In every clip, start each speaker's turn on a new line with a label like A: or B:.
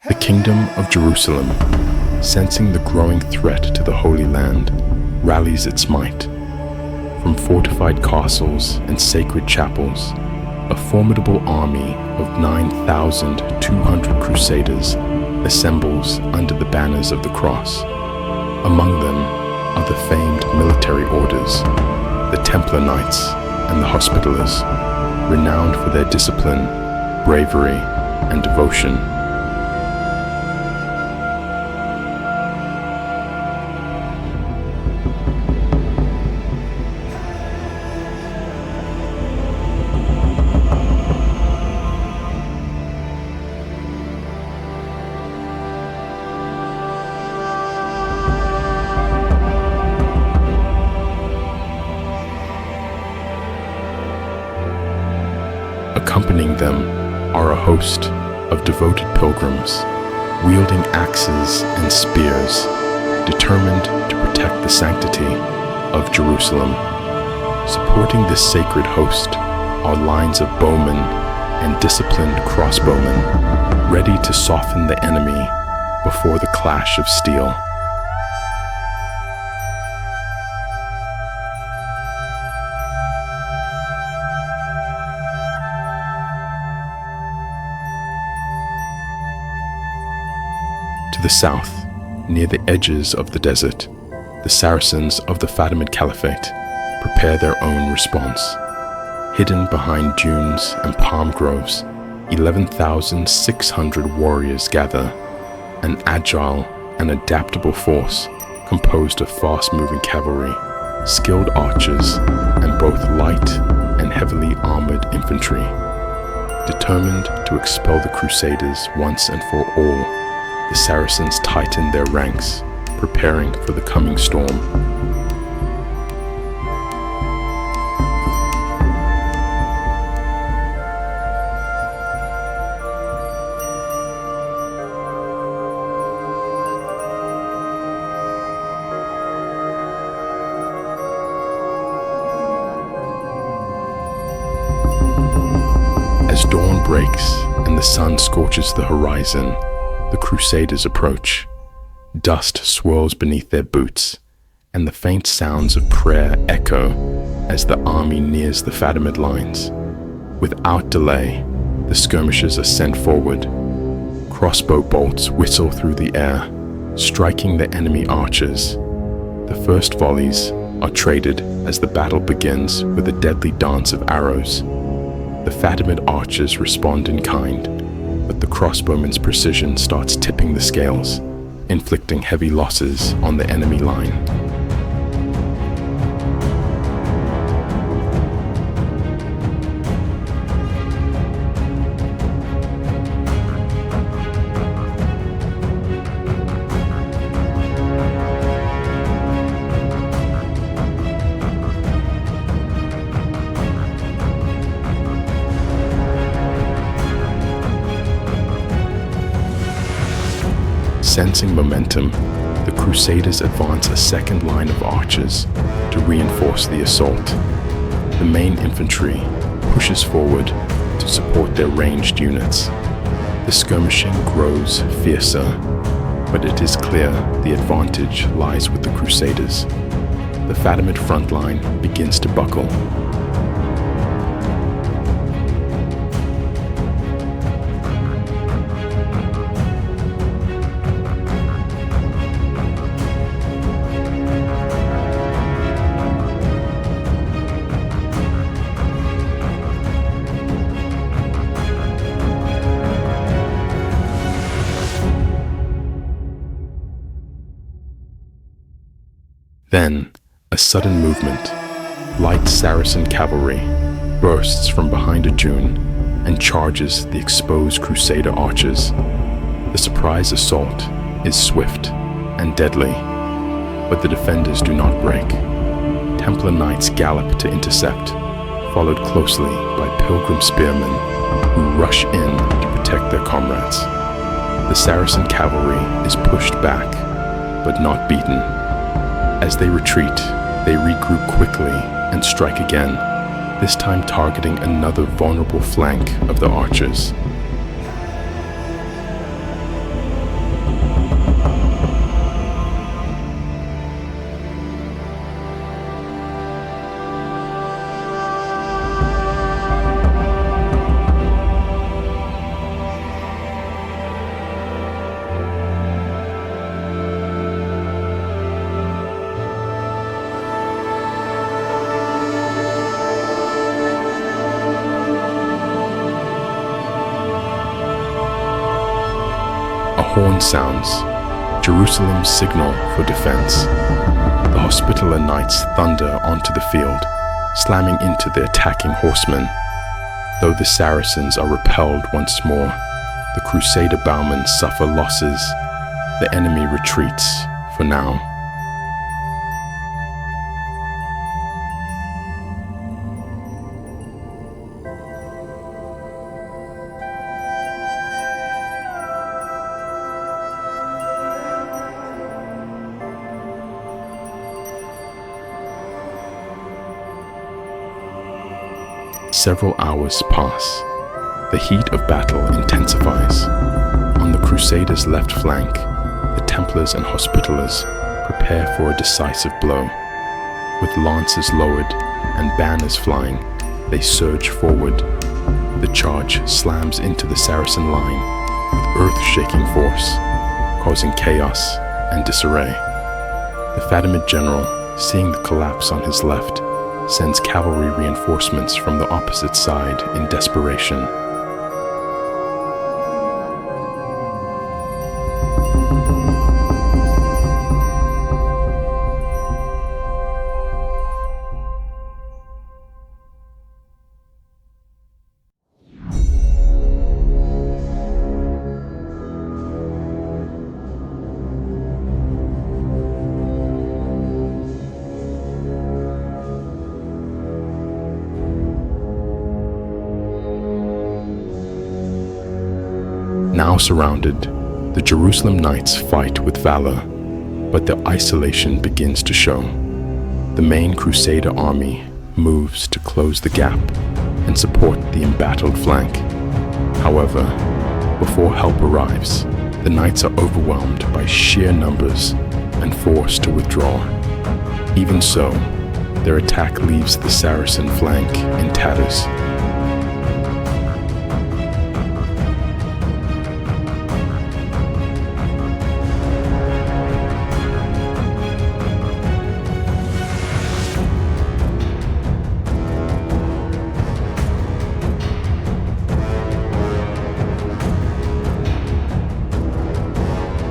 A: The Kingdom of Jerusalem, sensing the growing threat to the Holy Land, rallies its might. From fortified castles and sacred chapels, a formidable army of 9,200 Crusaders assembles under the banners of the cross. Among them are the famed military orders, the Templar Knights and the Hospitallers, renowned for their discipline, bravery, and devotion. Accompanying them are a host of devoted pilgrims, wielding axes and spears, determined to protect the sanctity of Jerusalem. Supporting this sacred host are lines of bowmen and disciplined crossbowmen, ready to soften the enemy before the clash of steel. To the south, near the edges of the desert, the Saracens of the Fatimid Caliphate prepare their own response. Hidden behind dunes and palm groves, 11,600 warriors gather, an agile and adaptable force composed of fast-moving cavalry, skilled archers, and both light and heavily armored infantry. Determined to expel the Crusaders once and for all, the Saracens tighten their ranks, preparing for the coming storm. As dawn breaks and the sun scorches the horizon, the Crusaders approach. Dust swirls beneath their boots, and the faint sounds of prayer echo as the army nears the Fatimid lines. Without delay, the skirmishers are sent forward. Crossbow bolts whistle through the air, striking the enemy archers. The first volleys are traded as the battle begins with a deadly dance of arrows. The Fatimid archers respond in kind, but the crossbowman's precision starts tipping the scales, inflicting heavy losses on the enemy line. Sensing momentum, the Crusaders advance a second line of archers to reinforce the assault. The main infantry pushes forward to support their ranged units. The skirmishing grows fiercer, but it is clear the advantage lies with the Crusaders. The Fatimid front line begins to buckle. Then, a sudden movement. Light Saracen cavalry bursts from behind a dune and charges the exposed Crusader archers. The surprise assault is swift and deadly, but the defenders do not break. Templar Knights gallop to intercept, followed closely by pilgrim spearmen who rush in to protect their comrades. The Saracen cavalry is pushed back, but not beaten. As they retreat, they regroup quickly and strike again, this time targeting another vulnerable flank of the archers. horn sounds, Jerusalem's signal for defense. The Hospitaller knights thunder onto the field, slamming into the attacking horsemen. Though the Saracens are repelled once more, the Crusader bowmen suffer losses. The enemy retreats for now. Several hours pass. The heat of battle intensifies. On the Crusaders' left flank, the Templars and Hospitallers prepare for a decisive blow. With lances lowered and banners flying, they surge forward. The charge slams into the Saracen line with earth-shaking force, causing chaos and disarray. The Fatimid general, seeing the collapse on his left, sends cavalry reinforcements from the opposite side in desperation. Now surrounded, the Jerusalem knights fight with valor, but their isolation begins to show. The main Crusader army moves to close the gap and support the embattled flank. However, before help arrives, the knights are overwhelmed by sheer numbers and forced to withdraw. Even so, their attack leaves the Saracen flank in tatters.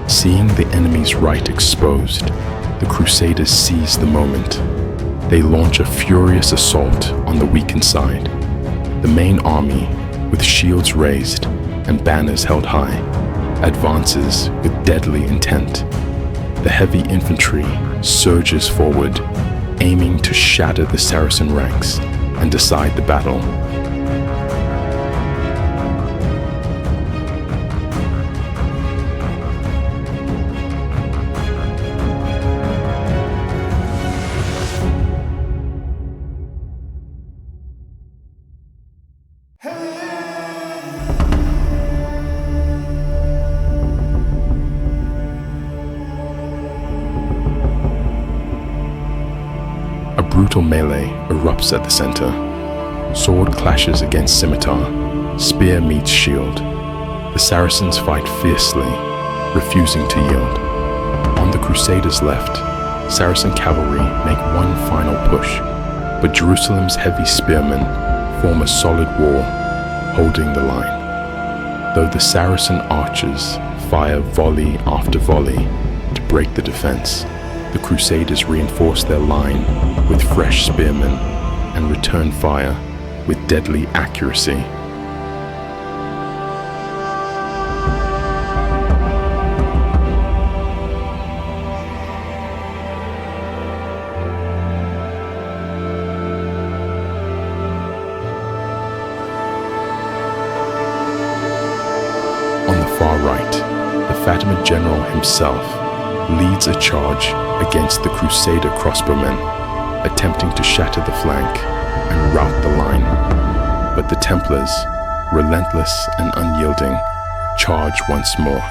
A: Seeing the enemy's right exposed, the Crusaders seize the moment. They launch a furious assault on the weakened side. The main army, with shields raised and banners held high, advances with deadly intent. The heavy infantry surges forward, aiming to shatter the Saracen ranks and decide the battle. A brutal melee erupts at the center. Sword clashes against scimitar, spear meets shield. The Saracens fight fiercely, refusing to yield. On the Crusaders' left, Saracen cavalry make one final push, but Jerusalem's heavy spearmen form a solid wall, holding the line. Though the Saracen archers fire volley after volley to break the defense, the Crusaders reinforce their line with fresh spearmen and return fire with deadly accuracy. On the far right, the Fatimid general himself leads a charge against the Crusader crossbowmen, attempting to shatter the flank and rout the line. But the Templars, relentless and unyielding, charge once more.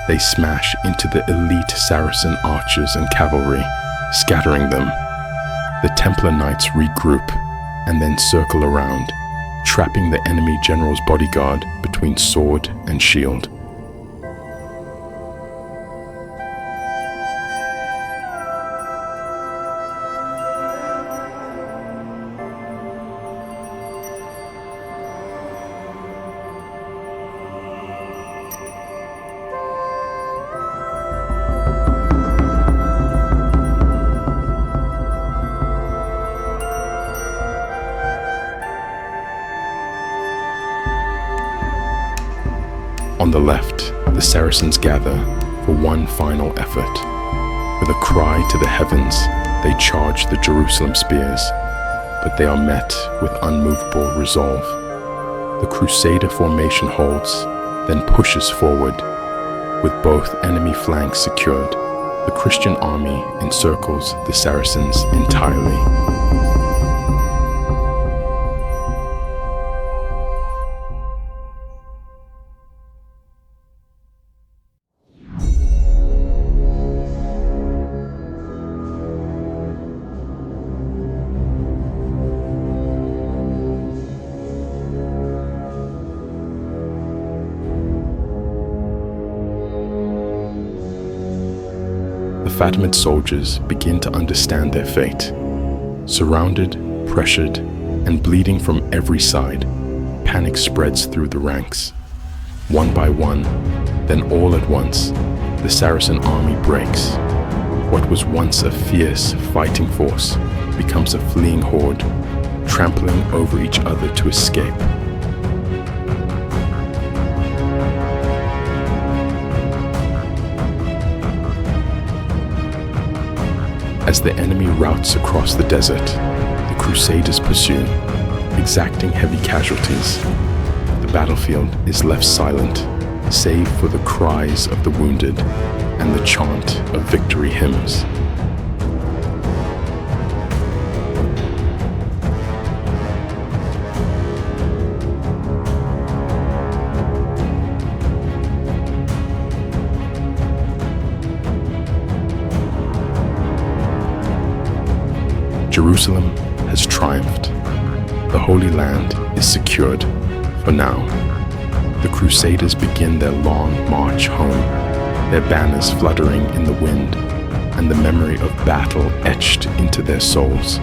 A: They smash into the elite Saracen archers and cavalry, scattering them. The Templar knights regroup and then circle around, trapping the enemy general's bodyguard between sword and shield. the left, the Saracens gather for one final effort. With a cry to the heavens, they charge the Jerusalem spears, but they are met with unmovable resolve. The Crusader formation holds, then pushes forward. With both enemy flanks secured, the Christian army encircles the Saracens entirely. The Fatimid soldiers begin to understand their fate. Surrounded, pressured, and bleeding from every side, panic spreads through the ranks. One by one, then all at once, the Saracen army breaks. What was once a fierce, fighting force becomes a fleeing horde, trampling over each other to escape. As the enemy routes across the desert, the Crusaders pursue, exacting heavy casualties. The battlefield is left silent, save for the cries of the wounded and the chant of victory hymns. Jerusalem has triumphed. The Holy Land is secured for now. The Crusaders begin their long march home, their banners fluttering in the wind, and the memory of battle etched into their souls.